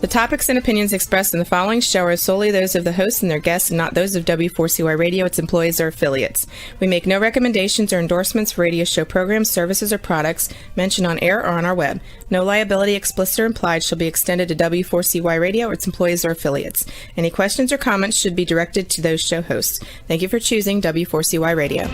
The topics and opinions expressed in the following show are solely those of the hosts and their guests and not those of W4CY Radio, its employees, or affiliates. We make no recommendations or endorsements for radio show programs, services, or products mentioned on air or on our web. No liability, explicit or implied, shall be extended to W4CY Radio or its employees or affiliates. Any questions or comments should be directed to those show hosts. Thank you for choosing W4CY Radio.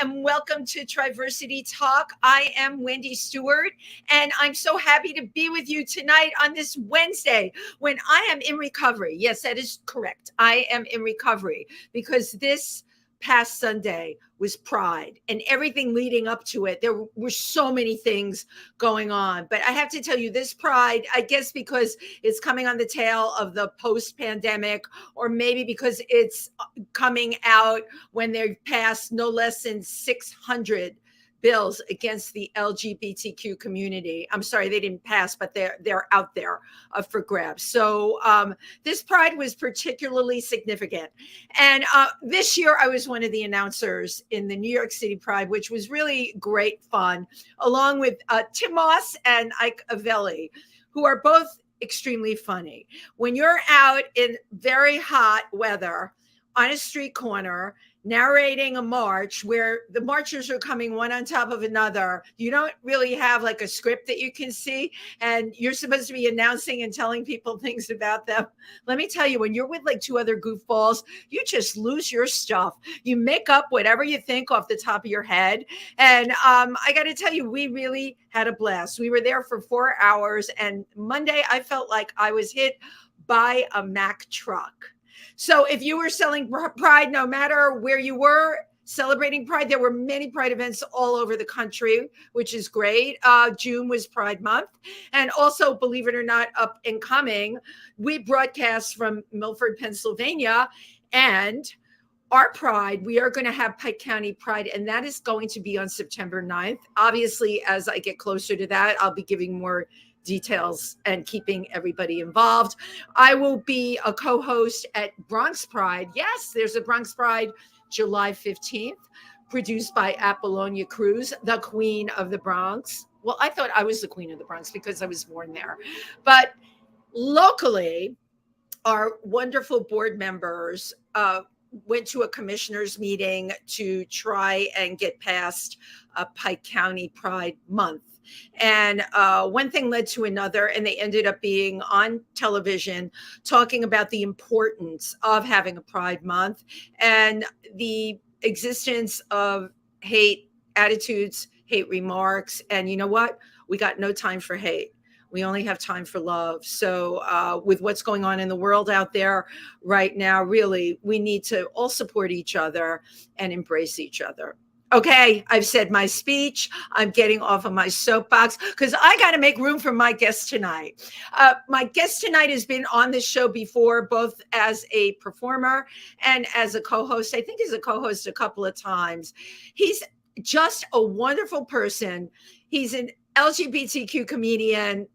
And welcome to Triversity Talk. I am Wendy Stewart, and I'm so happy to be with you tonight on this Wednesday when I am in recovery. Yes, that is correct. I am in recovery because this past Sunday was Pride and everything leading up to it. There were so many things going on, but I have to tell you, this Pride, I guess because it's coming on the tail of the post-pandemic, or maybe because it's coming out when they've passed no less than 600 bills against the LGBTQ community. I'm sorry, they didn't pass, but they're out there for grabs. So this Pride was particularly significant. And this year I was one of the announcers in the New York City Pride, which was really great fun, along with Tim Moss and Ike Avelli, who are both extremely funny. When you're out in very hot weather on a street corner, narrating a march where the marchers are coming one on top of another, you don't really have like a script that you can see, and you're supposed to be announcing and telling people things about them. Let me tell you, when you're with like two other goofballs, you just lose your stuff. You make up whatever you think off the top of your head. And I got to tell you, we really had a blast. We were there for 4 hours, and Monday I felt like I was hit by a Mack truck. So if you were selling Pride, no matter where you were celebrating Pride, there were many Pride events all over the country, which is great. June was Pride Month. And also, believe it or not, up and coming, we broadcast from Milford, Pennsylvania. And our Pride, we are going to have Pike County Pride, and that is going to be on September 9th. Obviously, as I get closer to that, I'll be giving more details and keeping everybody involved. I will be a co-host at Bronx Pride. Yes, there's a Bronx Pride July 15th, produced by Apollonia Cruz, the Queen of the Bronx. Well, I thought I was the Queen of the Bronx because I was born there. But locally, our wonderful board members went to a commissioners meeting to try and get past Pike County Pride Month. And one thing led to another, and they ended up being on television talking about the importance of having a Pride Month and the existence of hate attitudes, hate remarks. And you know what? We got no time for hate. We only have time for love. So with what's going on in the world out there right now, really, we need to all support each other and embrace each other. Okay, I've said my speech. I'm getting off of my soapbox because I got to make room for my guest tonight. My guest tonight has been on this show before, both as a performer and as a co-host. I think he's a co-host a couple of times. He's just a wonderful person. He's an LGBTQ comedian,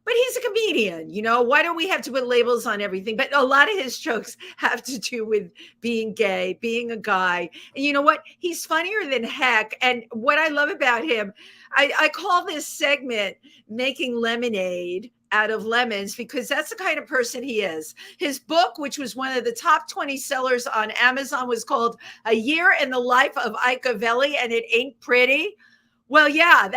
but he's a comedian. You know, why don't we have to put labels on everything? But a lot of his jokes have to do with being gay, being a guy. And you know what? He's funnier than heck. And what I love about him, I call this segment Making Lemonade Out of Lemons, because that's the kind of person he is. His book, which was one of the top 20 sellers on Amazon, was called A Year in the Life of Ike Avelli, and it ain't pretty. Well, yeah,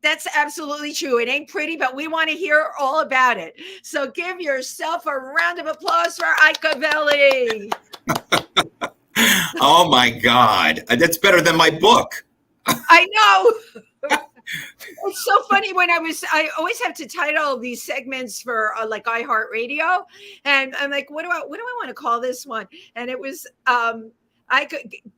that's absolutely true. It ain't pretty, but we want to hear all about it. So give yourself a round of applause for Ike Avelli. Oh my God. That's better than my book. I know. It's so funny when I always have to title these segments for like iHeartRadio. And I'm like, what do I want to call this one? And it was,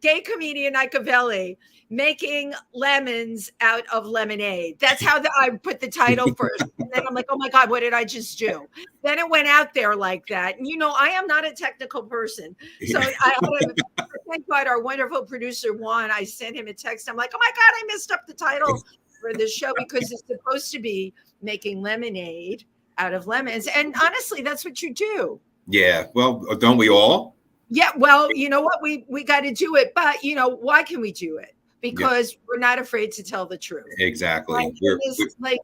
Gay comedian Ike Avelli making lemons out of lemonade. That's how I put the title first. And then I'm like, oh my God, what did I just do? Then it went out there like that. And I am not a technical person. So thank God our wonderful producer Juan, I sent him a text. I'm like, oh my God, I messed up the title for this show because it's supposed to be making lemonade out of lemons. And honestly, that's what you do. Yeah. Well, don't we all? Yeah. Well, you know what? We got to do it. But, why can we do it? Because we're not afraid to tell the truth. Exactly. Right? In this like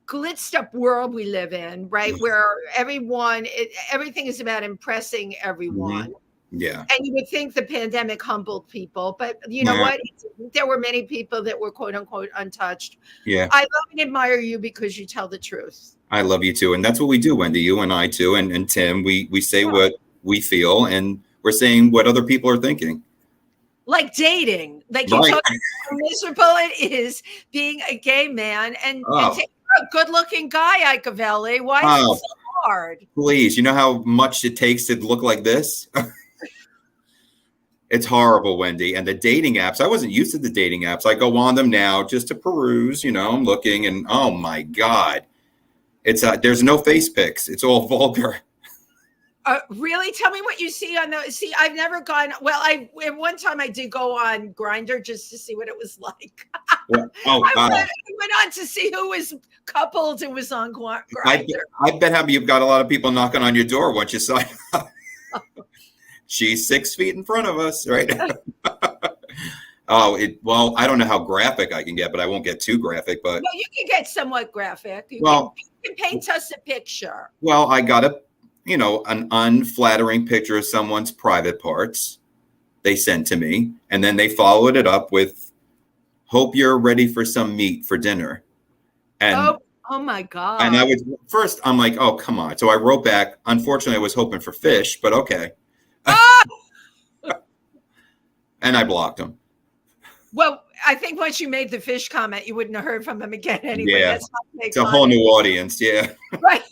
glitzed up world we live in, right? Where everything is about impressing everyone. Mm-hmm. Yeah. And you would think the pandemic humbled people, but you know what? There were many people that were quote unquote untouched. Yeah. I love and admire you because you tell the truth. I love you too. And that's what we do, Wendy, you and I too. And Tim, we say what we feel and we're saying what other people are thinking. Like dating, like you talk about how miserable it is being a gay man and taking a good-looking guy, Ike Avelli. Why is it so hard? Please, you know how much it takes to look like this? It's horrible, Wendy. And the dating apps, I wasn't used to the dating apps. I go on them now just to peruse, I'm looking and oh my God. It's there's no face pics. It's all vulgar. Really? Tell me what you see on those. See, I've never gone. Well, at one time I did go on Grindr just to see what it was like. I went on to see who was coupled who was on Grindr. I bet you've got a lot of people knocking on your door once you sign up. She's 6 feet in front of us, right? Well, I don't know how graphic I can get, but I won't get too graphic. But you can get somewhat graphic. You can paint us a picture. Well, I got an unflattering picture of someone's private parts they sent to me. And then they followed it up with, hope you're ready for some meat for dinner. And oh my God. And I'm like, oh, come on. So I wrote back, unfortunately, I was hoping for fish, but okay. And I blocked them. Well, I think once you made the fish comment, you wouldn't have heard from them again anyway. Yeah, it's a whole new audience. Yeah, right.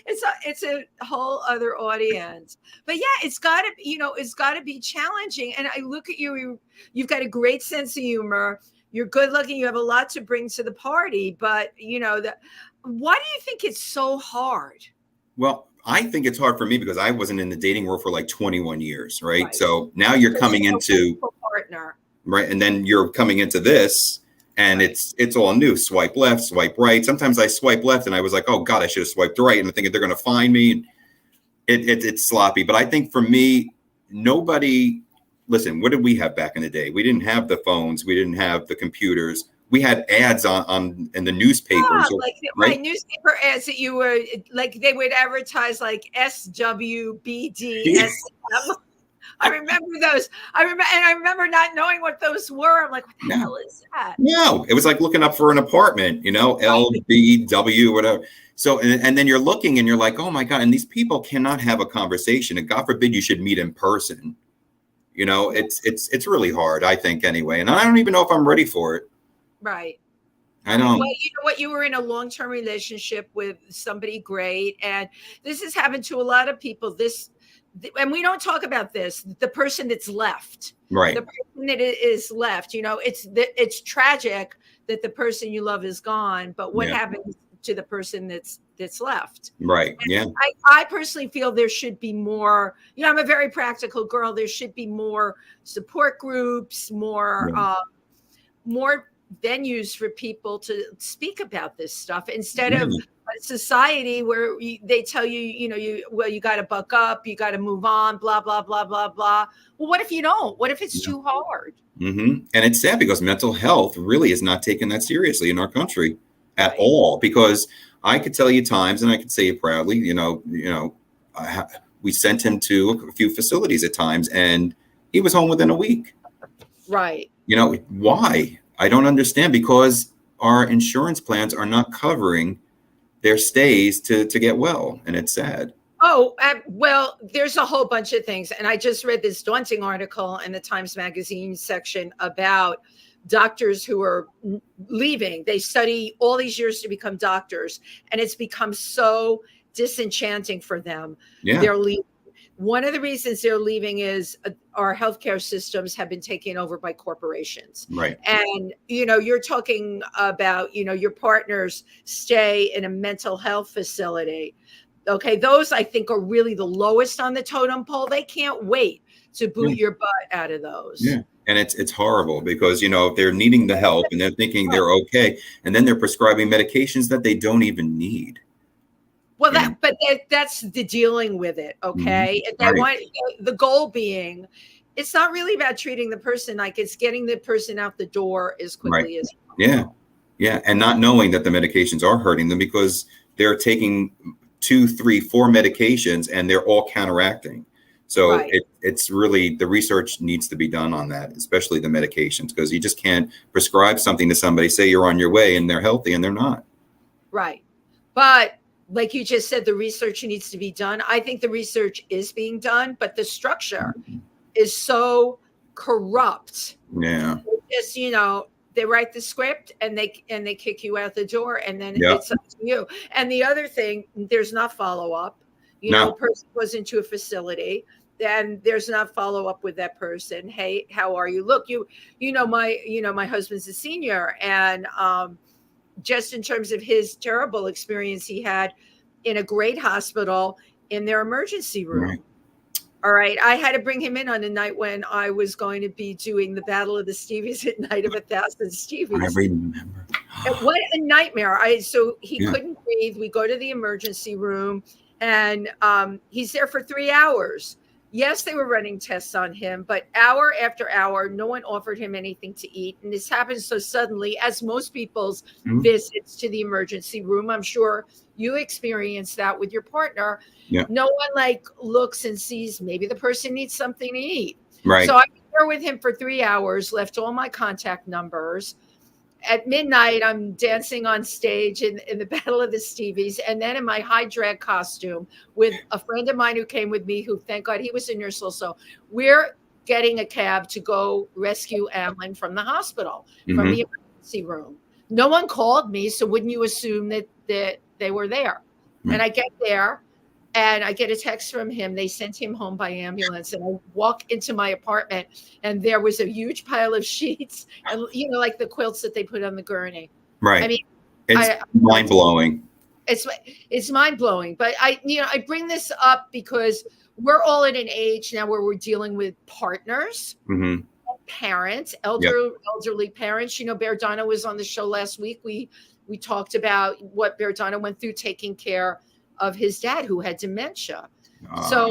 It's a whole other audience. But yeah, it's got to be challenging. And I look at you. You've got a great sense of humor. You're good looking. You have a lot to bring to the party. But why do you think it's so hard? Well, I think it's hard for me because I wasn't in the dating world for like 21 years, right? So now you're coming into partner. Right. And then you're coming into this and it's all new. Swipe left, swipe right. Sometimes I swipe left and I was like, oh God, I should have swiped right. And I'm thinking they're going to find me. It's sloppy. But I think for me, listen, what did we have back in the day? We didn't have the phones. We didn't have the computers. We had ads in the newspapers. Right? Newspaper ads that you were like, they would advertise like SWBD. I remember those. I remember not knowing what those were. I'm like, what the hell is that? No, it was like looking up for an apartment, LBW, whatever. So, and then you're looking and you're like, oh my God. And these people cannot have a conversation. And God forbid you should meet in person. It's really hard, I think, anyway. And I don't even know if I'm ready for it. Right. I don't. Well, you know what? You were in a long-term relationship with somebody great. And this has happened to a lot of people. And we don't talk about this, the person that's left, right? The person that is left, it's tragic that the person you love is gone, but what happens to the person that's left? Right. And yeah. I personally feel there should be more, I'm a very practical girl. There should be more support groups, more venues for people to speak about this stuff instead of a society where they tell you, you got to buck up, you got to move on, blah, blah, blah, blah, blah. Well, what if you don't? What if it's too hard? Mm-hmm. And it's sad because mental health really is not taken that seriously in our country at all. Because I could tell you times, and I could say it proudly, we sent him to a few facilities at times and he was home within a week. Right. Why? I don't understand, because our insurance plans are not covering their stays to get well. And it's sad. Oh, well, there's a whole bunch of things. And I just read this daunting article in the Times Magazine section about doctors who are leaving. They study all these years to become doctors, and it's become so disenchanting for them. Yeah. They're leaving. One of the reasons they're leaving is our healthcare systems have been taken over by corporations. Right. And, you're talking about, your partners stay in a mental health facility. Okay. Those I think are really the lowest on the totem pole. They can't wait to boot your butt out of those. Yeah. And it's horrible because, they're needing the help and they're thinking they're okay. And then they're prescribing medications that they don't even need. Well, that's the dealing with it. Okay. Mm-hmm. And they want the goal being, it's not really about treating the person. Like, it's getting the person out the door as quickly as possible. Yeah. Yeah. And not knowing that the medications are hurting them because they're taking 2, 3, 4 medications and they're all counteracting. So it's really, the research needs to be done on that, especially the medications, because you just can't prescribe something to somebody, say you're on your way and they're healthy and they're not. Right. But like you just said, the research needs to be done. I think the research is being done, but the structure is so corrupt. Yeah. Just, they write the script and they kick you out the door, and then it's up to you. And the other thing, there's not follow up. A person goes into a facility, then there's not follow up with that person. Hey, how are you? Look, my husband's a senior, and just in terms of his terrible experience he had in a great hospital in their emergency room. Right. All right. I had to bring him in on a night when I was going to be doing the Battle of the Stevies at Night of 1,000 Stevies. I remember. What a nightmare. So he couldn't breathe. We go to the emergency room, and he's there for 3 hours. Yes, they were running tests on him, but hour after hour, no one offered him anything to eat. And this happens so suddenly, as most people's visits to the emergency room. I'm sure you experienced that with your partner. Yeah. No one looks and sees maybe the person needs something to eat. Right. So I was there with him for 3 hours, left all my contact numbers. At midnight, I'm dancing on stage in the Battle of the Stevies, and then in my high drag costume with a friend of mine who came with me, who, thank God, he was a nurse also. We're getting a cab to go rescue Alan from the hospital, from the emergency room. No one called me, so wouldn't you assume that they were there? And I get there, and I get a text from him. They sent him home by ambulance, and I walk into my apartment, and there was a huge pile of sheets, and like the quilts that they put on the gurney. Right. I mean, it's mind blowing. It's mind blowing. But I bring this up because we're all at an age now where we're dealing with partners, parents, elderly parents. Berdana was on the show last week. We talked about what Berdana went through taking care of his dad who had dementia. So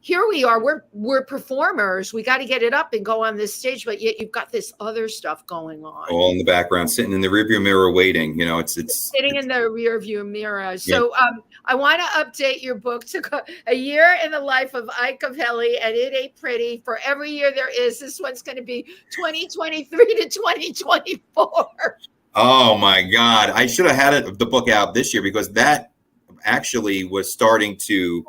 here we are, we're performers. We got to get it up and go on this stage, but yet you've got this other stuff going on. All in the background, sitting in the rearview mirror waiting. It's sitting in the rearview mirror. So I want to update your book to A Year in the Life of Ike Avelli, and it ain't pretty. For every year there is, this one's going to be 2023 to 2024. Oh my God. I should have had the book out this year, because that actually was starting to,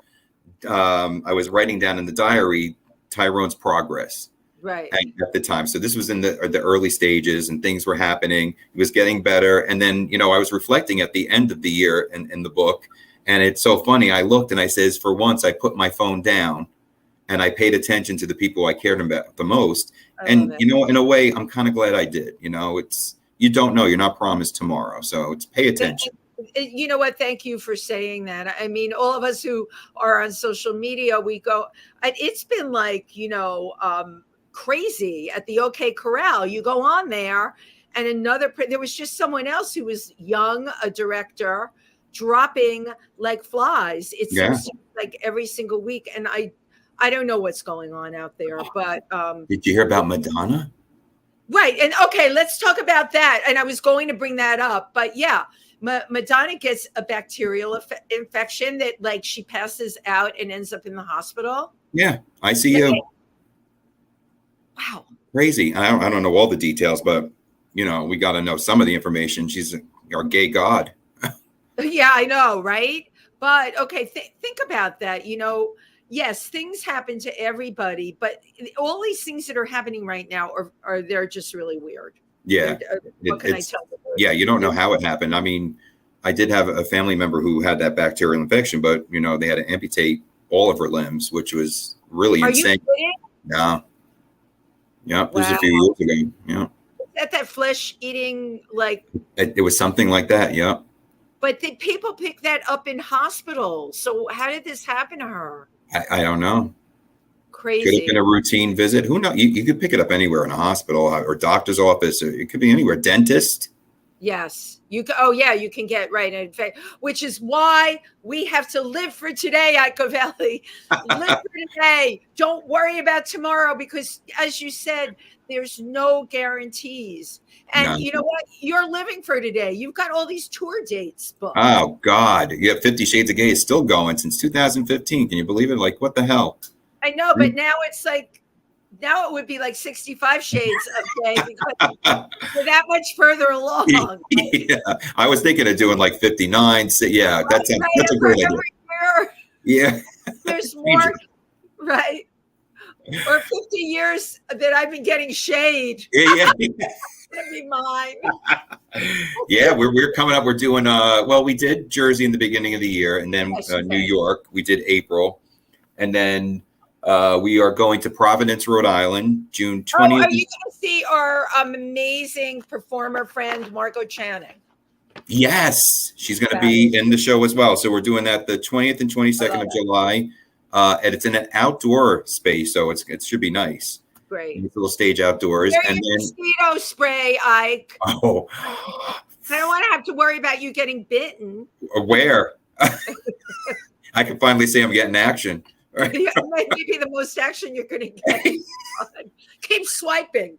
I was writing down in the diary Tyrone's progress at the time. So this was in the early stages, and things were happening. It was getting better. And then, I was reflecting at the end of the year in the book. And it's so funny. I looked and I says, for once, I put my phone down and I paid attention to the people I cared about the most. And, in a way, I'm kind of glad I did. You don't know, you're not promised tomorrow. So it's pay attention. You know what? Thank you for saying that. I mean, all of us who are on social media, we go, it's been crazy at the OK Corral. You go on there, and there was just someone else who was young, a director, dropping like flies. It seems like every single week. And I don't know what's going on out there, but. Did you hear about Madonna? Right. And okay, let's talk about that. And I was going to bring that up, but yeah. Madonna gets a bacterial infection that she passes out and ends up in the hospital. Yeah, I see you. Wow. Crazy. I don't know all the details, but, we got to know some of the information. She's our gay god. Yeah, I know, right? But, okay, think about that. Yes, things happen to everybody, but all these things that are happening right now they're just really weird. Yeah. What can I tell you? Yeah, you don't know how it happened. I mean, I did have a family member who had that bacterial infection, but, they had to amputate all of her limbs, which was really insane. Are you kidding? Yeah. Yeah. This is a Wow. few years ago. Yeah. Is that flesh eating, like, It was something like that. Yeah. but did people pick that up in hospitals? So how did this happen to her? I don't know. Could have been Crazy. a routine visit. Who knows? You could pick it up anywhere in a hospital or doctor's office. Or it could be anywhere. Dentist. Yes. You can, oh yeah, you can get right. In fact, which is why we have to live for today, Ike Avelli. Live for today. Don't worry about tomorrow, because as you said, there's no guarantees. And No. you know what? You're living for today. You've got all these tour dates booked. Oh God. Yeah. 50 Shades of Gay is still going since 2015. Can you believe it? Like, what the hell? I know, but now it's like, now it would be like 65 shades of gay, because we're that much further along. Yeah. I was thinking of doing like 59. So yeah, Right, that's right, a great idea. every year Yeah. there's more, right? Or 50 years that I've been getting shade. Yeah. Gonna be mine. Yeah, we're coming up. We're doing well, we did Jersey in the beginning of the year, and then Yes, you New did. York. We did April, and then we are going to Providence, Rhode Island, June Oh, 20th. are you going to see our amazing performer friend, Margot Channing? Yes, she's going to be in the show as well. So we're doing that the 20th and 22nd of July, and it's in an outdoor space, so it should be nice. Great. It's a little stage outdoors, Wear and your then mosquito spray, Ike. oh, I don't want to have to worry about you getting bitten. where I can finally say I'm getting action. Right? Yeah, maybe the most action you're going to get. Keep swiping.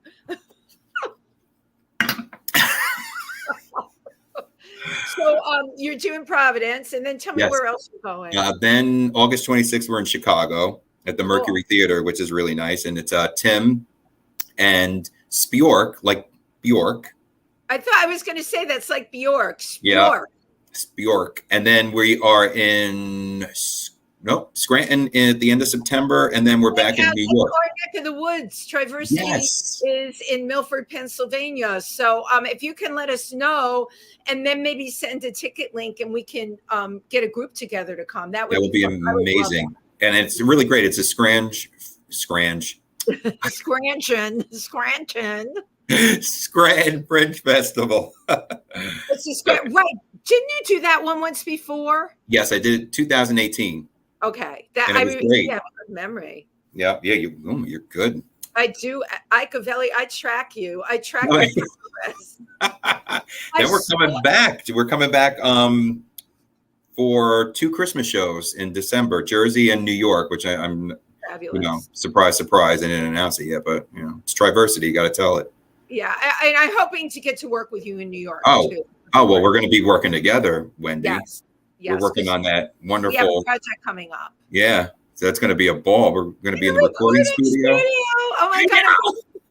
So you're doing Providence, and then tell me Yes. where else you're going. Then August 26th, we're in Chicago at the Mercury Theater, which is really nice. And it's Tim and Spjork, like Bjork. I thought I was going to say that's like Bjork. Yeah. Spjork. And then we are in Scranton at the end of September, and then we're back in New York. Our neck of the woods. Triversity is in Milford, Pennsylvania. So if you can let us know, and then maybe send a ticket link, and we can get a group together to come. That would be amazing. And it's really great. It's a Scranton Fringe Festival. It's just great. Right. Didn't you do that one once before? Yes, I did 2018. Okay. And it was great. Yeah, good memory. Yeah, you're good. I do. Ike Avelli, I track you. I track Right. your progress. Then we're coming back. We're coming back for 2 Christmas shows in December, Jersey and New York, which I'm fabulous. Surprise. I didn't announce it yet, but it's Triversity. You got to tell it. Yeah, and I'm hoping to get to work with you in New York. Too. Well, we're going to be working together, Wendy. Yes. We're working on that wonderful. We have a project coming up. Yeah, so that's going to be a ball. We're going to be in the recording studio. Oh my God!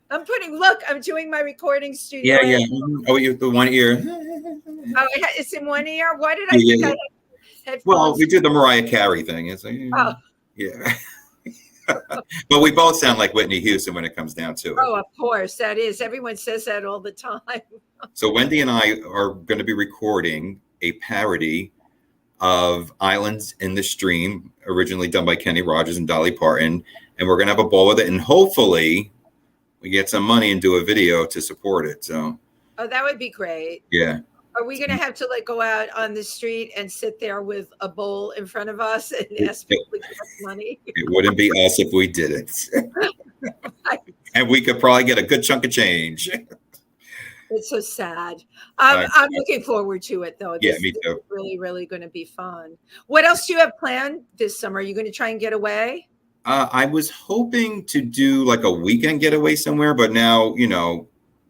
I'm doing my recording studio. Yeah. Oh, you the one ear. Oh, it's in one ear. Why did I think I had headphones? Well, we did the Mariah Carey thing. It's like, yeah. But we both sound like Whitney Houston when it comes down to it. Oh, of course, that is. Everyone says that all the time. So Wendy and I are going to be recording a parody of Islands in the Stream, originally done by Kenny Rogers and Dolly Parton, and we're going to have a ball with it, and hopefully we get some money and do a video to support it. So, that would be great. Yeah. Are we going to have to go out on the street and sit there with a bowl in front of us and ask people to give us money? It wouldn't be us if we didn't. And we could probably get a good chunk of change. It's so sad. I'm looking forward to it, though. Me too. It's really, really going to be fun. What else do you have planned this summer? Are you going to try and get away? I was hoping to do a weekend getaway somewhere, but now,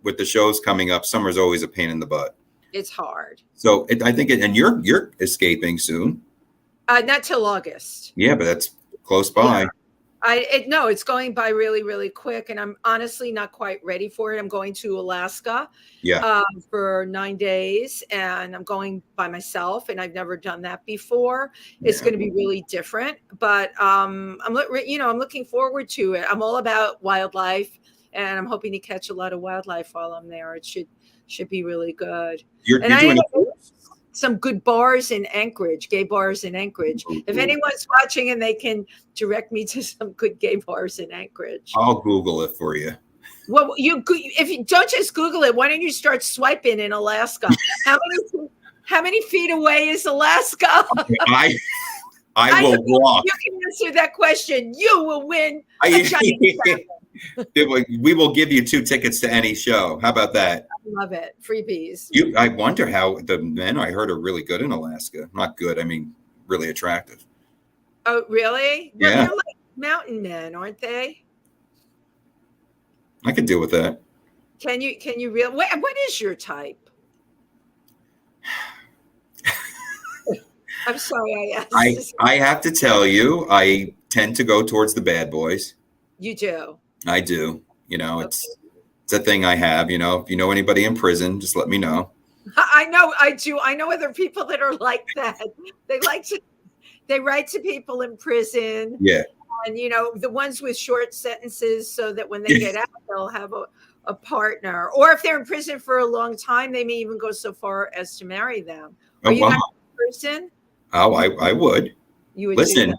with the shows coming up, summer's always a pain in the butt. It's hard. So I think and you're escaping soon. Not till August. Yeah, but that's close by. Yeah. No, it's going by really, really quick, and I'm honestly not quite ready for it. I'm going to Alaska for 9 days, and I'm going by myself, and I've never done that before. It's going to be really different, but I'm looking forward to it. I'm all about wildlife, and I'm hoping to catch a lot of wildlife while I'm there. It should be really good. You're doing some good bars in Anchorage, gay bars in Anchorage. If anyone's watching and they can direct me to some good gay bars in Anchorage. I'll Google it for you. Well, if you don't just Google it, why don't you start swiping in Alaska? How many feet away is Alaska? I will walk. You can answer that question. You will win a giant we will give you 2 tickets to any show. How about that? I love it. Freebies. I wonder how the men I heard are really good in Alaska. Not good. I mean, really attractive. Oh, really? Yeah. Well, they're like mountain men, aren't they? I could deal with that. Can you really? What is your type? I'm sorry, I asked. I have to tell you, I tend to go towards the bad boys. You do. I do. You know, it's a thing I have. You know, if you know anybody in prison, just let me know. I know. I do. I know other people that are like that. They write to people in prison. Yeah. And you know, the ones with short sentences, so that when they get out, they'll have a partner. Or if they're in prison for a long time, they may even go so far as to marry them. Are you that person? Oh, I would. You would listen.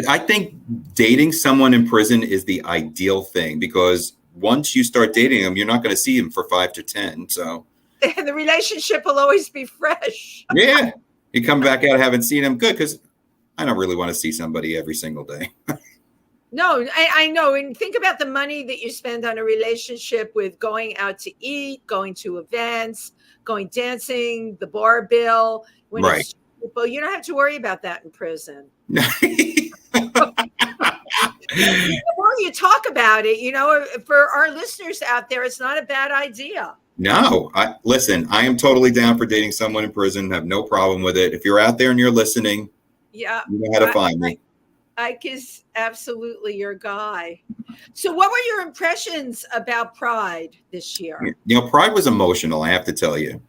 I think dating someone in prison is the ideal thing, because once you start dating them, you're not going to see them for 5 to 10. So, and the relationship will always be fresh. Yeah, you come back out, haven't seen them. Good, because I don't really want to see somebody every single day. No, I know. And think about the money that you spend on a relationship with going out to eat, going to events, going dancing, the bar bill. Right. Well, you don't have to worry about that in prison. The more you talk about it, you know, for our listeners out there, it's not a bad idea. No, listen, I am totally down for dating someone in prison. Have no problem with it. If you're out there and you're listening, yeah, you know how to find me. Ike is absolutely your guy. So what were your impressions about Pride this year? You know, Pride was emotional, I have to tell you.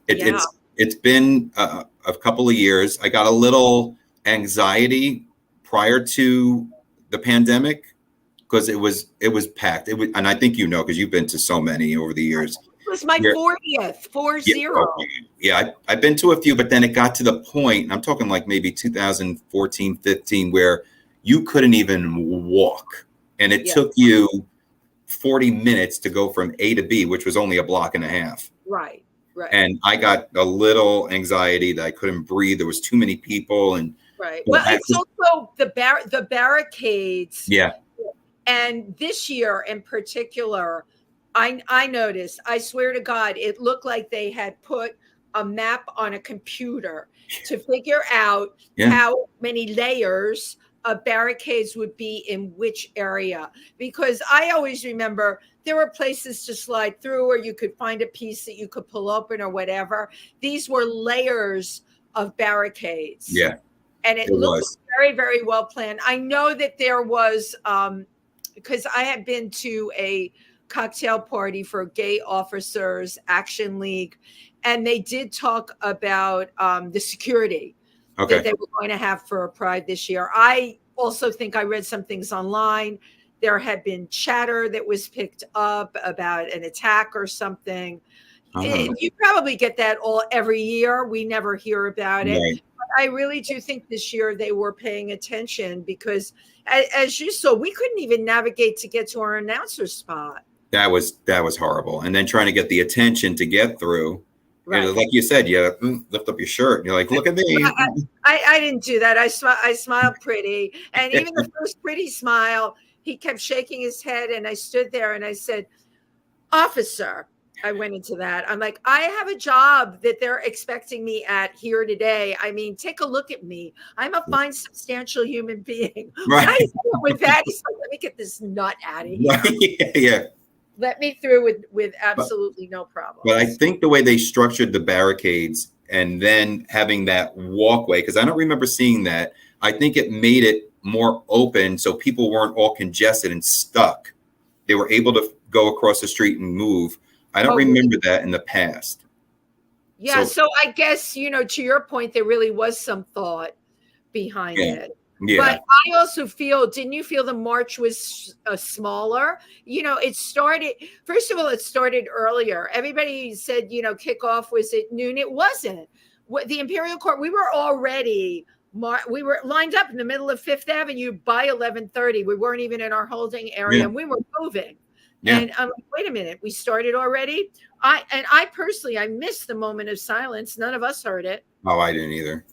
It's been a couple of years. I got a little anxiety prior to the pandemic because it was packed. And I think you know, because you've been to so many over the years. It was my 40th, 40. Yeah, I've been to a few, but then it got to the point, I'm talking like maybe 2014, 15, where you couldn't even walk. And it took you 40 minutes to go from A to B, which was only a block and a half. Right. And I got a little anxiety that I couldn't breathe. There was too many people. And well, it's also the barricades. Yeah. And this year in particular, I noticed, I swear to God, it looked like they had put a map on a computer to figure out how many layers of barricades would be in which area. Because I always remember there were places to slide through, or you could find a piece that you could pull open or whatever. These were layers of barricades. Yeah. And it looked very, very well planned. I know that there was, because I had been to a cocktail party for Gay Officers Action League, and they did talk about the security that they were going to have for Pride this year. I also think I read some things online. There had been chatter that was picked up about an attack or something. You probably get that every year. We never hear about it. Right. But I really do think this year they were paying attention, because as you saw, we couldn't even navigate to get to our announcer spot. That was horrible. And then trying to get the attention to get through. Right. Like you said, you lift up your shirt and you're like, look at me. I didn't do that. I smiled pretty. And even the first pretty smile, he kept shaking his head. And I stood there and I said, officer, I went into that. I'm like, I have a job that they're expecting me at here today. I mean, take a look at me. I'm a fine, substantial human being. Right. When I started with that, he's like, let me get this nut out of here. Yeah. Let me through with absolutely no problem. But I think the way they structured the barricades and then having that walkway, because I don't remember seeing that, I think it made it more open so people weren't all congested and stuck. They were able to go across the street and move. I don't remember that in the past. Yeah, so I guess, to your point, there really was some thought behind it. Yeah. But I also feel, didn't you feel the march was smaller? It started, first of all, it started earlier. Everybody said, kickoff was at noon. It wasn't. the Imperial Court, we were already we were lined up in the middle of Fifth Avenue by 11:30. We weren't even in our holding area, and we were moving. Yeah. And I'm like, wait a minute, we started already. I personally, I missed the moment of silence. None of us heard it. Oh, I didn't either.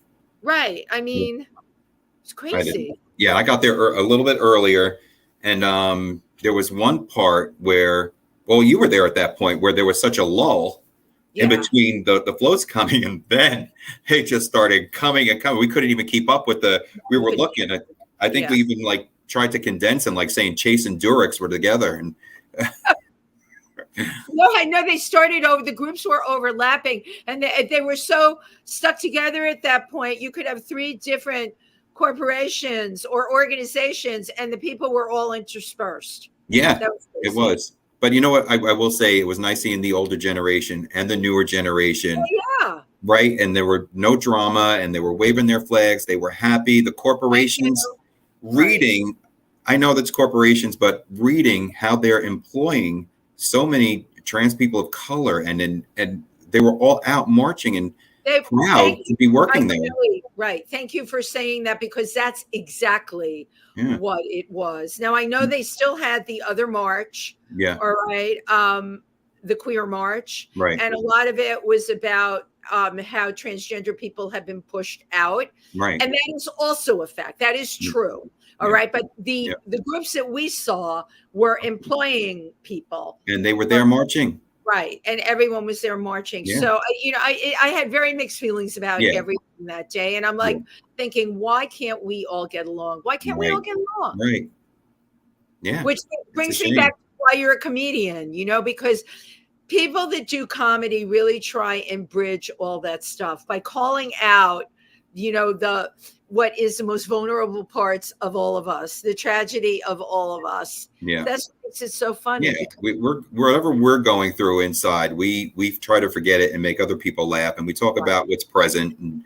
Right. I mean, it's crazy. I got there a little bit earlier, and there was one part where, well, you were there at that point where there was such a lull in between the floats coming, and then they just started coming and coming. We couldn't even keep up with we were looking at, I think we even like tried to condense them, like saying Chase and Durex were together. And no, I know they started the groups were overlapping, and they were so stuck together at that point. You could have 3 different corporations or organizations, and the people were all interspersed. Yeah, it was. But you know what? I will say it was nice seeing the older generation and the newer generation. Oh, yeah. Right. And there were no drama, and they were waving their flags. They were happy. The corporations reading, I know that's corporations, but reading how they're employing so many trans people of color, and they were all out marching and proud to be working there. Right. Thank you for saying that, because that's exactly what it was. Now, I know they still had the other march. Yeah. All right. The queer march. Right. And a lot of it was about how transgender people have been pushed out. Right. And that is also a fact. That is true. All right. But the groups that we saw were employing people. And they were there marching. Right. And everyone was there marching. Yeah. So, I had very mixed feelings about everything that day. And I'm like thinking, why can't we all get along? Why can't we all get along? Right. Yeah. Which brings me back to why you're a comedian, because people that do comedy really try and bridge all that stuff by calling out, what is the most vulnerable parts of all of us, the tragedy of all of us. Yeah. That's what makes it so funny. Yeah. We're whatever we're going through inside, we try to forget it and make other people laugh. And we talk about what's present, and,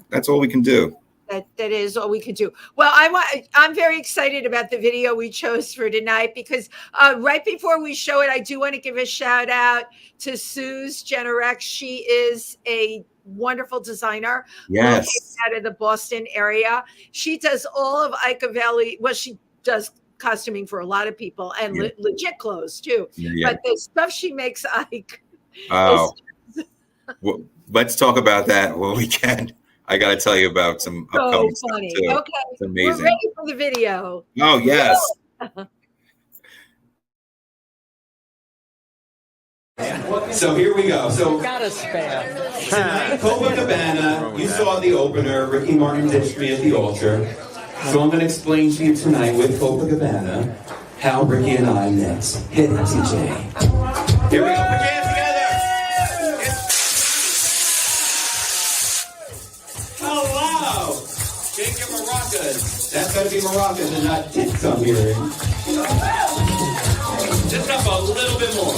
that's all we can do. That is all we can do. Well, I'm very excited about the video we chose for tonight, because right before we show it, I do want to give a shout out to Suze Generex. She is a wonderful designer. Yes. Out of the Boston area. She does all of Ike Avelli. Well, she does costuming for a lot of people, and legit clothes too. Yeah. But the stuff she makes, Ike. Oh, well, let's talk about that when we can. I got to tell you about some upcoming stuff too. Okay, it's amazing. We're ready for the video. Oh yes. So here we go. So got a spam. Copacabana, you saw the opener, Ricky Martin's history at the altar. So I'm going to explain to you tonight with Copacabana how Ricky and I met. Hit it, TJ. Here we go. Put your hands together. Oh, wow. Shake your maracas. That's got to be maracas and not tits I'm hearing. Just up a little bit more.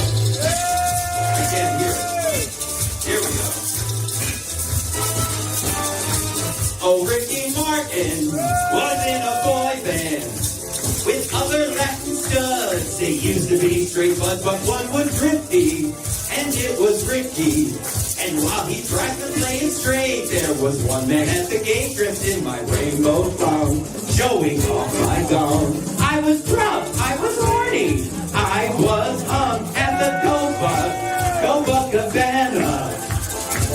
I can't hear it. Here we go. Oh, Ricky Martin was in a boy band with other Latin studs. They used to be straight buds, but one was drifty, and it was Ricky. And while he tried to play it straight, there was one man at the gate dressed in my rainbow gown, showing off my gown. I was drunk, I was horny, I was hung at the Copacabana,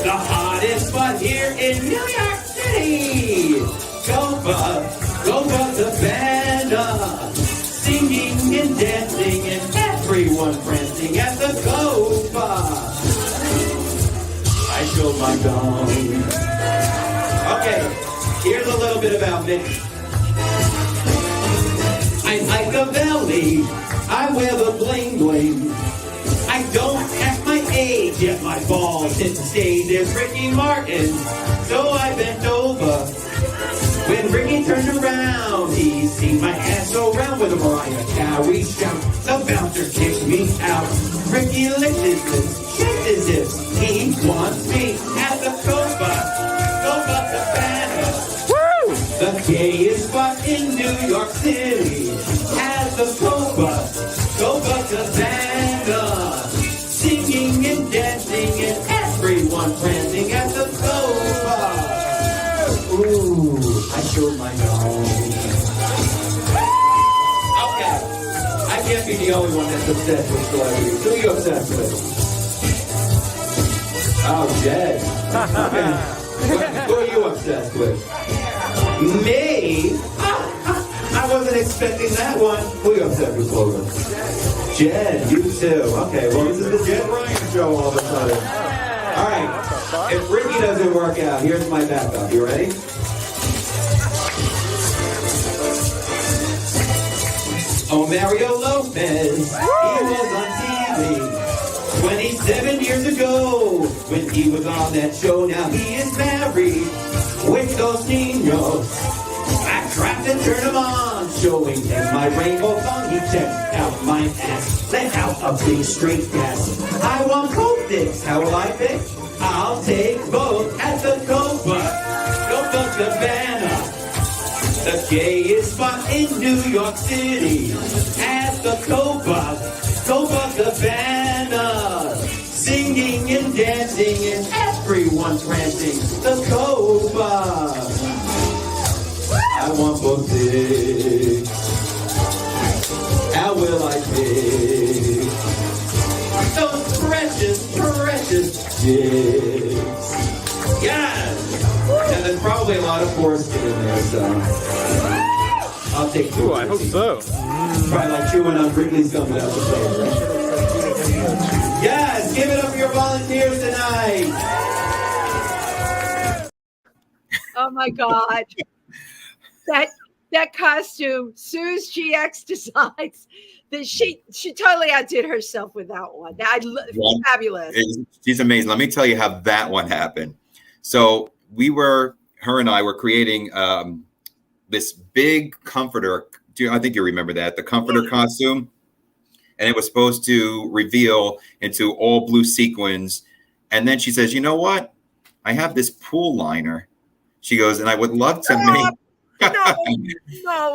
the hottest spot here in New York City. Copacabana, singing and dancing and everyone prancing at the Copa. I showed my gong. Okay, here's a little bit about me. I'm Ike Avelli, I wear the bling bling. I don't act my age, yet my balls hit the stage. There's Ricky Martin, so I bent over. When Ricky turned around, he seen my ass go round with a Mariah Carey shout. The bouncer kicked me out. Ricky licked his lips, shaked his hips. He wants me at the Copacabana. Woo! The gayest spot in New York City. At the Copacabana. Singing and dancing and everyone prancing at the Copa. show my nose. Okay, I can't be the only one that's obsessed with celebrities. Who are you obsessed with? Oh, Jed. Okay. Who are you obsessed with? Me? I wasn't expecting that one. Who are you obsessed with, Logan? Jed, you too. Okay, well, this is the Jed Ryan show all of a sudden. All right, if Ricky doesn't work out, here's my backup. You ready? Oh, Mario Lopez, he was on TV 27 years ago when he was on that show. Now he is married with those niños. I tried to turn him on, showing him my rainbow thong. He checked out my ass, let out a big straight gas. I want coke dicks, how will I pick? I'll take both at the Copa Cabana, the gayest spot in New York City. At the Copa Cabana, singing and dancing and everyone's ranting. The Copa. I want both dicks. How will I pick those precious dicks? Yes! Now there's probably a lot of foreskin in there, so I'll take two. Ooh, I hope so. Probably like chewing on Wrigley's gum without the flavor. Yes! Give it up for your volunteers tonight! Oh my God. That costume, Sue's GX decides that she totally outdid herself with that one. Fabulous. She's amazing. Let me tell you how that one happened. So her and I were creating this big comforter. I think you remember that, the comforter costume. And it was supposed to reveal into all blue sequins. And then she says, you know what? I have this pool liner. She goes, and I would love to make. No,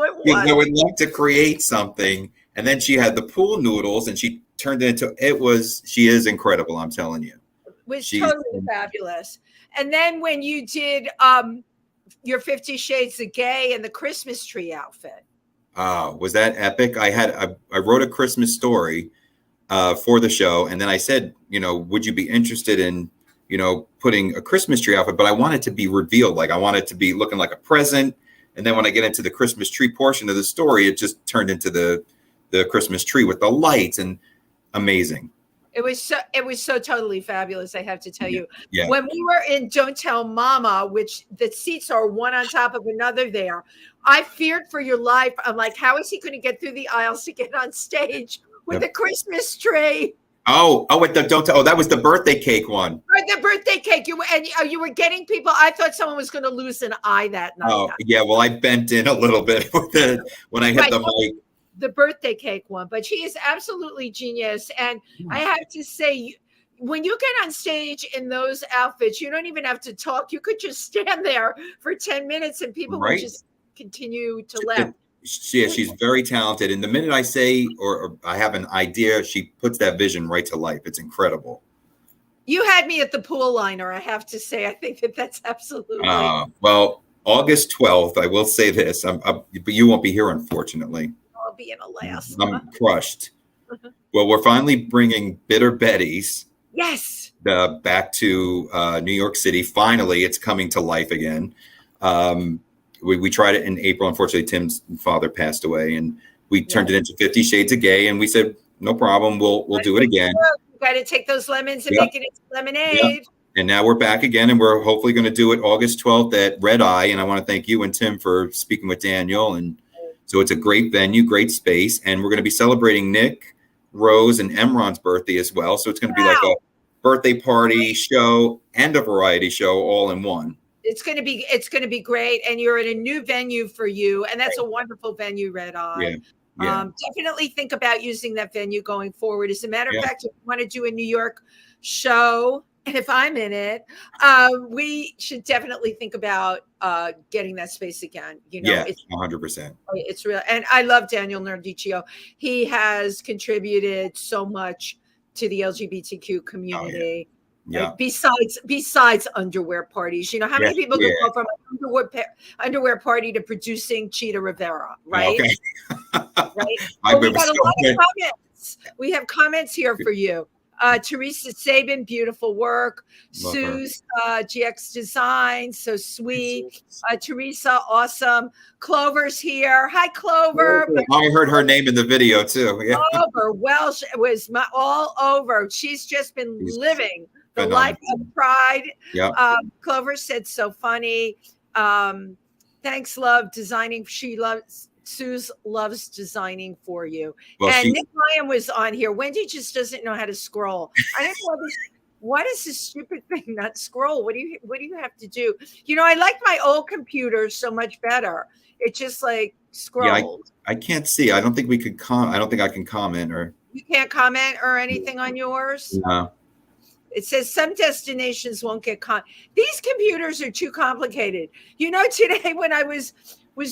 it wasn't. I would love to create something. And then she had the pool noodles and she turned it into, she is incredible. I'm telling you. It was totally fabulous. And then when you did your 50 Shades of Gay and the Christmas tree outfit. Was that epic? I wrote a Christmas story for the show. And then I said, would you be interested in, putting a Christmas tree outfit? But I want it to be revealed. Like I want it to be looking like a present. And then when I get into the Christmas tree portion of the story, it just turned into the Christmas tree with the lights and amazing. It was so totally fabulous, I have to tell you. Yeah. When we were in Don't Tell Mama, which the seats are one on top of another there, I feared for your life. I'm like, how is he going to get through the aisles to get on stage with a Christmas tree? That was the birthday cake one. Right, the birthday cake. You were getting people. I thought someone was going to lose an eye that night. Oh, yeah. Well, I bent in a little bit when I hit the mic. The birthday cake one, but she is absolutely genius. And I have to say, when you get on stage in those outfits, you don't even have to talk. You could just stand there for 10 minutes and people will just continue to laugh. She's very talented. And the minute I say or I have an idea, she puts that vision right to life. It's incredible. You had me at the pool liner, I have to say. I think that's absolutely. Well, August 12th, I will say this, but you won't be here, unfortunately. I'll be in Alaska. I'm crushed. Well, we're finally bringing Bitter Betty's. Yes. Back to New York City. Finally, it's coming to life again. We tried it in April. Unfortunately, Tim's father passed away, and we turned it into 50 Shades of Gay. And we said, no problem. We'll do it again. You got to take those lemons and make it into lemonade. Yep. And now we're back again, and we're hopefully going to do it August 12th at Red Eye. And I want to thank you and Tim for speaking with Daniel. And so it's a great venue, great space. And we're going to be celebrating Nick, Rose, and Emron's birthday as well. So it's going to be like a birthday party show and a variety show all in one. It's going to be great. And you're in a new venue for you. And that's a wonderful venue, Red Eye. Yeah. Definitely think about using that venue going forward. As a matter of fact, if you want to do a New York show, and if I'm in it, we should definitely think about getting that space again. It's 100%. It's real. And I love Daniel Nardicchio. He has contributed so much to the LGBTQ community. Yeah. Like besides underwear parties, you know, how many people can go from an underwear party to producing Cheetah Rivera, right? Okay. Right. Well, we got a lot of comments. We have comments here for you. Teresa Sabin, beautiful work. Love her. Sue's GX Design, so sweet. Teresa, awesome. Clover's here. Hi, Clover. I heard her name in the video too. Yeah. Clover Welsh was all over. She's just been living the life of pride. Yeah. Clover said, so funny. Thanks, love designing. Suze loves designing for you. Well, and Nick Ryan was on here. Wendy just doesn't know how to scroll. I don't know why does this stupid thing not scroll? What do you have to do? You know, I like my old computer so much better. It just like scrolls. Yeah, I can't see. I don't think we could I don't think I can comment or. You can't comment or anything on yours? No. It says some destinations won't get These computers are too complicated. You know, today when I was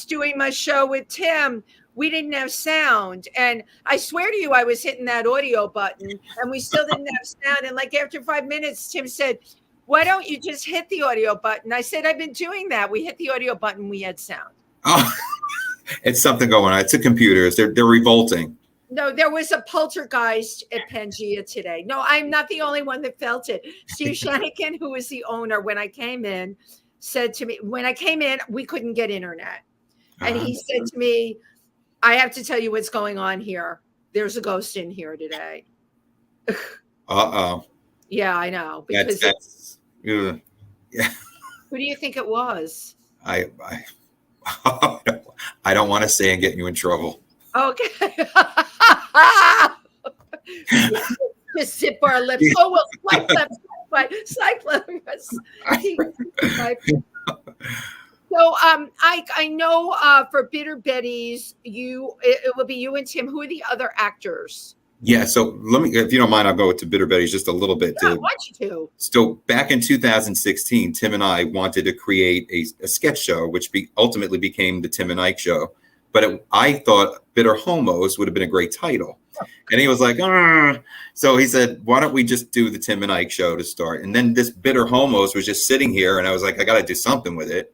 doing my show with Tim, we didn't have sound. And I swear to you, I was hitting that audio button and we still didn't have sound. And like after 5 minutes, Tim said, why don't you just hit the audio button? I said, I've been doing that. We hit the audio button. We had sound. Oh, it's something going on. It's the computers. They're revolting. No, there was a poltergeist at Pangea today. No, I'm not the only one that felt it. Steve Shanahan, who was the owner when I came in, said to me, when I came in, we couldn't get internet. And he said to me, I have to tell you what's going on here. There's a ghost in here today. Uh-oh. Yeah, I know. Because yeah. Who do you think it was? I don't want to say and get you in trouble. Okay. Just zip our lips. Oh, well, swipe left. So I know for Bitter Betty's, it will be you and Tim. Who are the other actors? Yeah, so let me, if you don't mind, I'll go to Bitter Betty's just a little bit. Yeah, I want you to. So back in 2016, Tim and I wanted to create a sketch show, which ultimately became the Tim and Ike Show. But I thought Bitter Homos would have been a great title. And he was like, so he said, why don't we just do the Tim and Ike Show to start? And then this Bitter Homos was just sitting here. And I was like, I got to do something with it.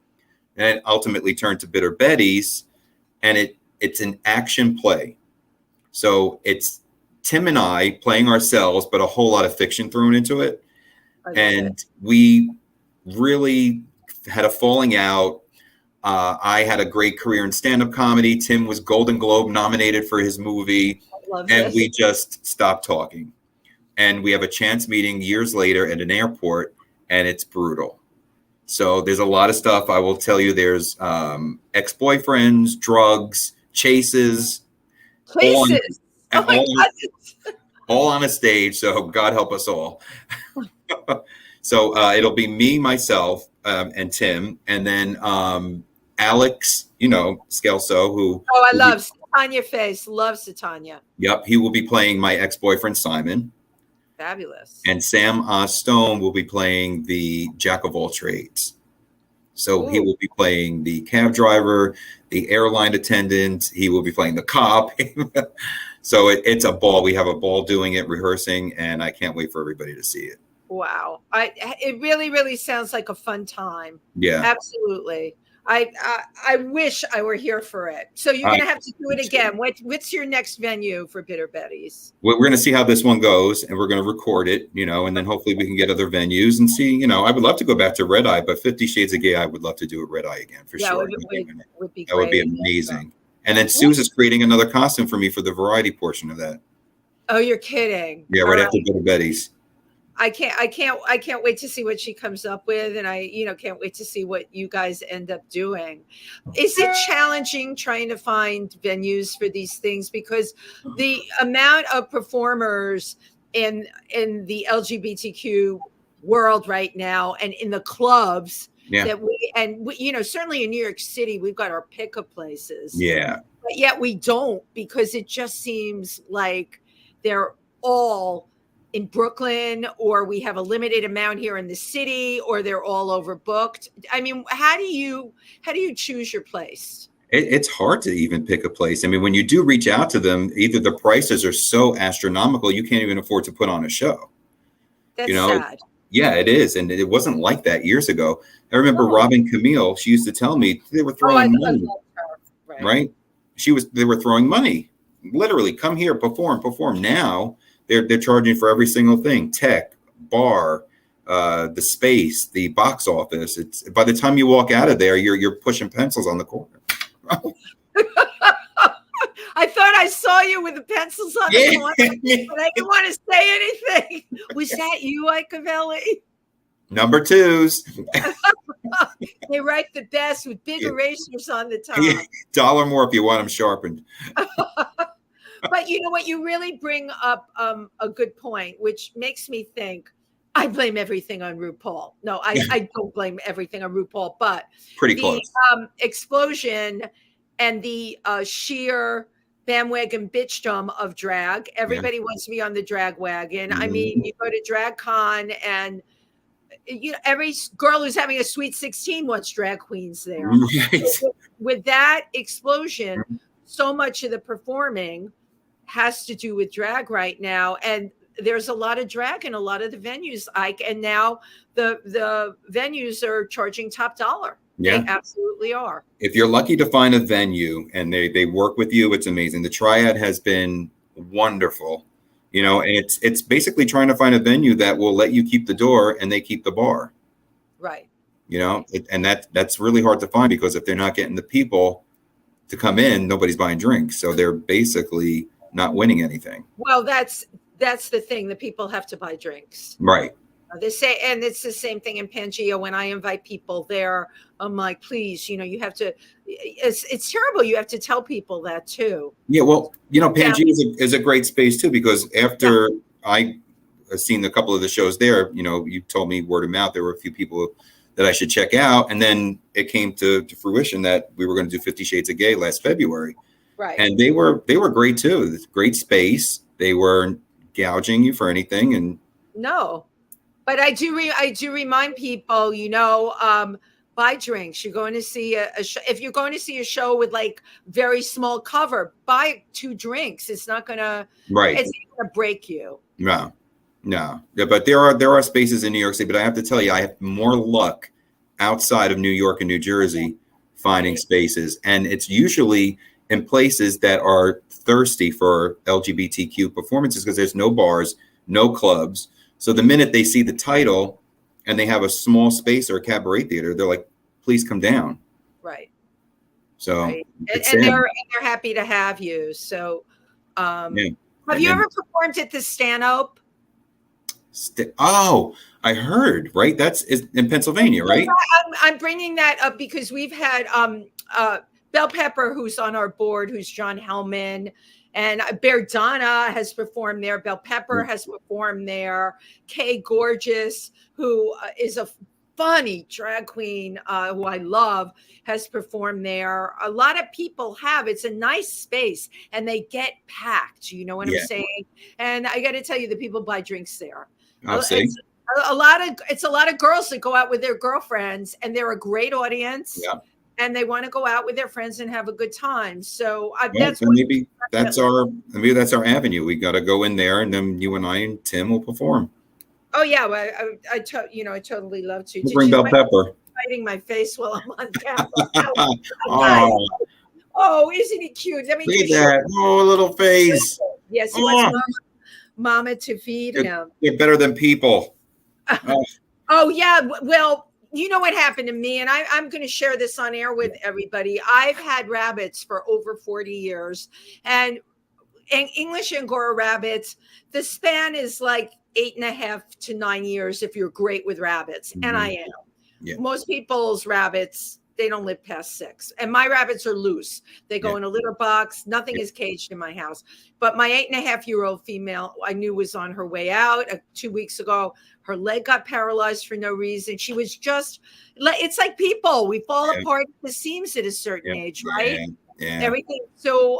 And it ultimately turned to Bitter Betty's. And it's an action play. So it's Tim and I playing ourselves, but a whole lot of fiction thrown into it. And we really had a falling out. I had a great career in stand-up comedy. Tim was Golden Globe nominated for his movie. And we just stopped talking. And we have a chance meeting years later at an airport, and it's brutal. So there's a lot of stuff. I will tell you, there's ex-boyfriends, drugs, chases. All on a stage. So God help us all. So it'll be me, myself, and Tim, and then Alex, Scelso, who. Oh, I love Satanya Face. Love Satanya. Yep, he will be playing my ex-boyfriend Simon. Fabulous. And Sam Stone will be playing the jack of all trades. So he will be playing the cab driver, the airline attendant. He will be playing the cop. So it's a ball. We have a ball doing it, rehearsing, and I can't wait for everybody to see it. Wow. It really, really sounds like a fun time. Yeah. Absolutely. I wish I were here for it. So you're going to have to do it again. What's your next venue for Bitter Betty's? We're going to see how this one goes, and we're going to record it, and then hopefully we can get other venues and see, I would love to go back to Red Eye, but 50 Shades of Gay, I would love to do a Red Eye again for sure. Would be great. That would be amazing. And then Suze is creating another costume for me for the variety portion of that. Oh, you're kidding. Yeah, right after Bitter Betty's. I can't wait to see what she comes up with, and I can't wait to see what you guys end up doing. Is it challenging trying to find venues for these things, because the amount of performers in the LGBTQ world right now and in the clubs that we certainly in New York City we've got our pickup places, but yet we don't, because it just seems like they're all in Brooklyn, or we have a limited amount here in the city, or they're all overbooked. I mean, how do you choose your place? It's hard to even pick a place. I mean, when you do reach out to them, either the prices are so astronomical, you can't even afford to put on a show. That's sad. Yeah, it is. And it wasn't like that years ago. I remember Robin Camille, she used to tell me they were throwing money, love her. right? They were throwing money. Literally, come here, perform. Now they're charging for every single thing. Tech, bar, the space, the box office. It's by the time you walk out of there, you're pushing pencils on the corner. I thought I saw you with the pencils on the corner, but I didn't want to say anything. Was that you, Ike Avelli? Number twos. They write the best with big erasers on the top. $1 more if you want them sharpened. But you know what? You really bring up a good point, which makes me think I blame everything on RuPaul. No, I don't blame everything on RuPaul, but pretty close. Explosion and the sheer bandwagon bitchdom of drag. Everybody wants to be on the drag wagon. I mean, you go to Drag Con and every girl who's having a Sweet 16 wants drag queens there. Right. So with that explosion, so much of the performing has to do with drag right now. And there's a lot of drag in a lot of the venues, Ike. And now the venues are charging top dollar. Yeah, they absolutely are. If you're lucky to find a venue and they work with you, it's amazing. The Triad has been wonderful, and it's basically trying to find a venue that will let you keep the door and they keep the bar. Right. And that's really hard to find, because if they're not getting the people to come in, nobody's buying drinks. So they're basically not winning anything. Well, that's the thing. The people have to buy drinks. Right. They say, and it's the same thing in Pangea. When I invite people there, I'm like, please, you have to, it's terrible. You have to tell people that too. Yeah. Well, Pangea is a great space too, because after I seen a couple of the shows there, you told me word of mouth, there were a few people that I should check out. And then it came to fruition that we were going to do 50 Shades of Gay last February. Right. And they were great too. Great space. They weren't gouging you for anything. And no. But I do remind people, buy drinks. You're going to see a show. If you're going to see a show with like very small cover, buy 2 drinks. It's not gonna It's not gonna break you. No. Yeah, but there are spaces in New York City. But I have to tell you, I have more luck outside of New York and New Jersey finding spaces, and it's usually in places that are thirsty for LGBTQ performances, because there's no bars, no clubs. So the minute they see the title and they have a small space or a cabaret theater, they're like, please come down. Right. So and they're happy to have you. So have you ever performed at the Stanhope? I heard, right? That's in Pennsylvania, right? I'm bringing that up because we've had Bell Pepper, who's on our board, who's John Hellman. And Bear Donna has performed there. Bell Pepper has performed there. Kay Gorgeous, who is a funny drag queen who I love, has performed there. A lot of people have. It's a nice space, and they get packed. You know what I'm saying? And I got to tell you, the people buy drinks there. It's a lot of girls that go out with their girlfriends, and they're a great audience. Yeah. And they want to go out with their friends and have a good time. So maybe that's our avenue. We got to go in there, and then you and I and Tim will perform. Oh yeah, well, I totally love to. We'll bring Bell Pepper. Biting my face while I'm on camera. Oh, isn't he cute? Let me look at that. Oh, little face. Yes, he wants mama to feed him. They're better than people. Oh yeah, well. You know what happened to me, and I'm going to share this on air with everybody. I've had rabbits for over 40 years, and English Angora rabbits, the span is like 8.5 to 9 years if you're great with rabbits, and I am. Yeah. Most people's rabbits, they don't live past 6, and my rabbits are loose. They go in a litter box. Nothing is caged in my house. But my 8.5-year-old female, I knew was on her way out 2 weeks ago. Her leg got paralyzed for no reason. She was just, it's like people. We fall apart at the seams at a certain age, right? Yeah. Everything. So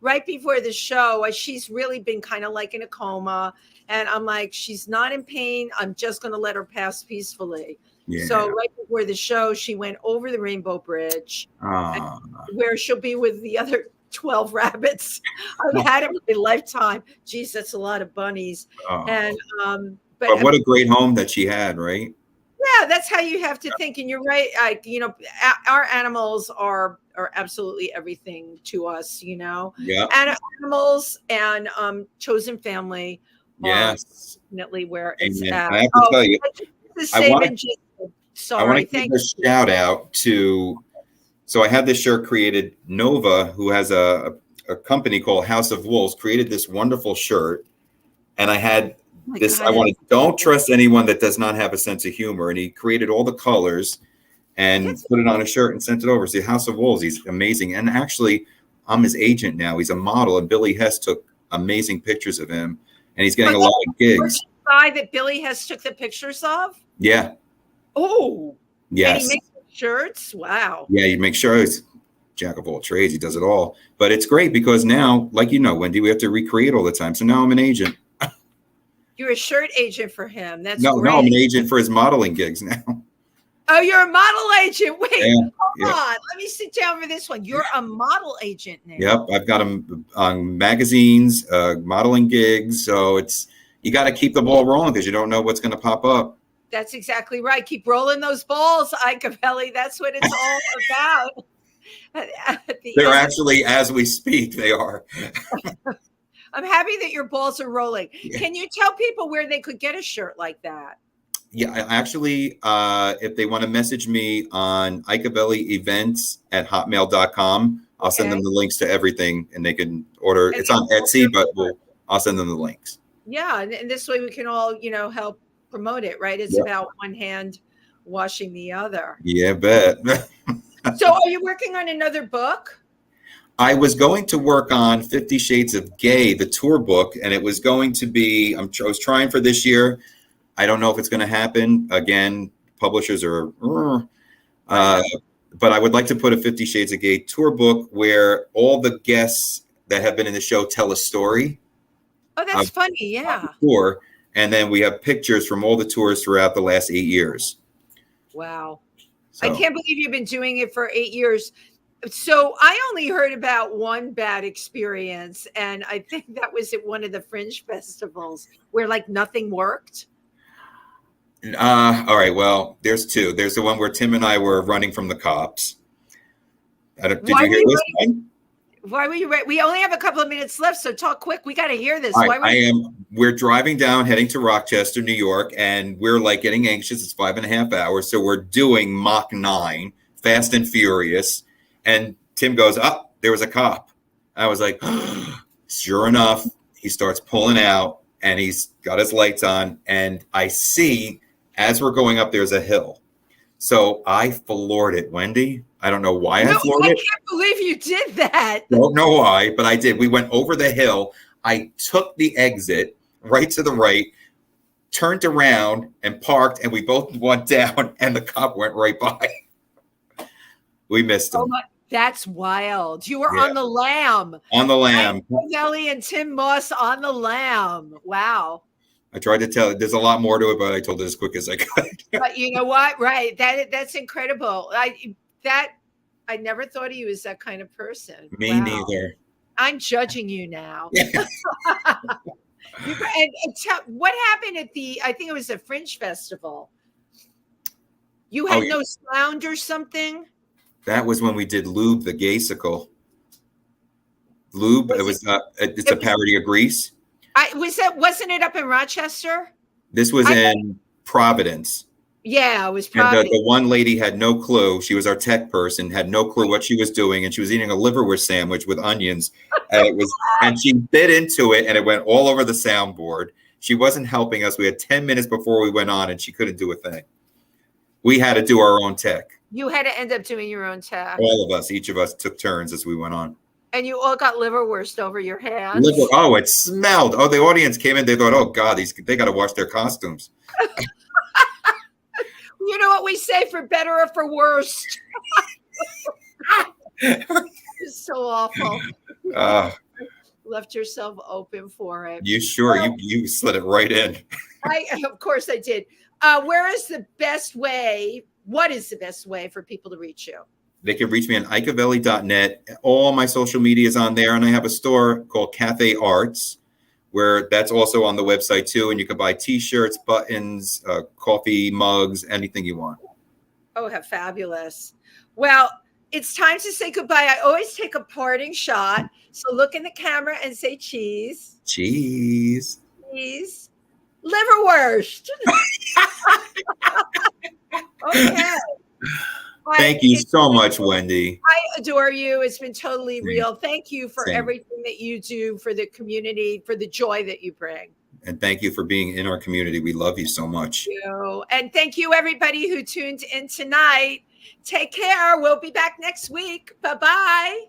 right before the show, she's really been kind of like in a coma. And I'm like, she's not in pain. I'm just going to let her pass peacefully. Yeah. So right before the show, she went over the Rainbow Bridge, where she'll be with the other 12 rabbits I've had in my lifetime. Geez, that's a lot of bunnies. And But what a great home that she had, right? Yeah, that's how you have to think. And you're right. Our animals are absolutely everything to us, Yeah. Animals and chosen family are Yes. definitely where it's Amen. at. I have to tell you, I want to Sorry. give a shout out to. So I had this shirt created. Nova, who has a company called House of Wolves, created this wonderful shirt, and I had this. God, I wanted, don't trust anyone that does not have a sense of humor, and he created all the colors and put it on a shirt and sent it over. See, House of Wolves, he's amazing, and actually, I'm his agent now. He's a model, and Billy Hess took amazing pictures of him, and he's getting a lot of gigs. Guy that Billy Hess took the pictures of. Yeah. Oh. Yes. And he makes shirts. Wow. Yeah, you make sure he's jack of all trades. He does it all. But it's great because now, like Wendy, we have to recreate all the time. So now I'm an agent. You're a shirt agent for him. That's no, great. I'm an agent for his modeling gigs now. Oh, you're a model agent. Wait, hold yeah. on. Let me sit down for this one. You're a model agent now. Yep, I've got him on magazines, modeling gigs. So you got to keep the ball rolling because you don't know what's going to pop up. That's exactly right. Keep rolling those balls, Ike Avelli. That's what it's all about. They're actually, as we speak, they are. I'm happy that your balls are rolling. Yeah. Can you tell people where they could get a shirt like that? Yeah, actually, if they want to message me on Ike Avelli events at hotmail.com, I'll send them the links to everything and they can order. And it's on Etsy, but I'll send them the links. Yeah. And this way we can all, help promote it, right? It's about one hand washing the other. Yeah, bet. So are you working on another book? I was going to work on 50 Shades of Gay, the tour book, and it was going to be, I was trying for this year. I don't know if it's going to happen. Again, publishers are, but I would like to put a 50 Shades of Gay tour book where all the guests that have been in the show tell a story. Oh, that's funny. Yeah. Tour, and then we have pictures from all the tours throughout the last 8 years. Wow. So. I can't believe you've been doing it for 8 years. So I only heard about one bad experience, and I think that was at one of the Fringe festivals where nothing worked. All right. Well, there's two. There's the one where Tim and I were running from the cops. Did you hear this one? Why were you ready? We only have a couple of minutes left, so talk quick. We got to hear this. We're driving down, heading to Rochester, New York, and we're getting anxious. It's 5.5 hours. So we're doing Mach 9, Fast and Furious. And Tim goes, there was a cop. I was like, sure enough, he starts pulling out and he's got his lights on. And I see as we're going up, there's a hill. So I floored it, Wendy. I don't know why I floored it. I can't believe you did that. Don't know why, but I did. We went over the hill. I took the exit right to the right, turned around and parked, and we both went down, and the cop went right by. We missed him. That's wild. You were on the lam. On the lam. Avelli and Tim Moss on the lam. Wow. I tried to tell there's a lot more to it, but I told it as quick as I could. But you know what? Right. That's incredible. I never thought of you as that kind of person. Me neither. I'm judging you now. What happened at I think it was a Fringe festival. You had no sound or something? That was when we did Lube the Gaysicle. Lube, it's a parody of Grease. Wasn't it up in Rochester? This was in Providence. Yeah, it was Providence. The one lady had no clue. She was our tech person, had no clue what she was doing, and she was eating a liverwurst sandwich with onions. And she bit into it, and it went all over the soundboard. She wasn't helping us. We had 10 minutes before we went on, and she couldn't do a thing. We had to do our own tech. You had to end up doing your own tech. All of us, each of us took turns as we went on. And you all got liverwurst over your hands. It smelled. Oh, the audience came in. They thought, oh, God, they got to wash their costumes. You know what we say, for better or for worse. It's so awful. Left yourself open for it. You sure? You slid it right in. Of course I did. Where is the best way? What is the best way for people to reach you? They can reach me on ikeavelli.net. All my social media is on there. And I have a store called Cafe Arts, where that's also on the website too. And you can buy t-shirts, buttons, coffee mugs, anything you want. Oh, how fabulous. Well, it's time to say goodbye. I always take a parting shot. So look in the camera and say cheese. Cheese. Cheese. Liverwurst. Okay. Thank you so much, Wendy. I adore you. It's been totally real. Thank you for Same. everything that you do for the community, for the joy that you bring. And thank you for being in our community. We love you so much. Thank you. And thank you, everybody who tuned in tonight. Take care. We'll be back next week. Bye-bye.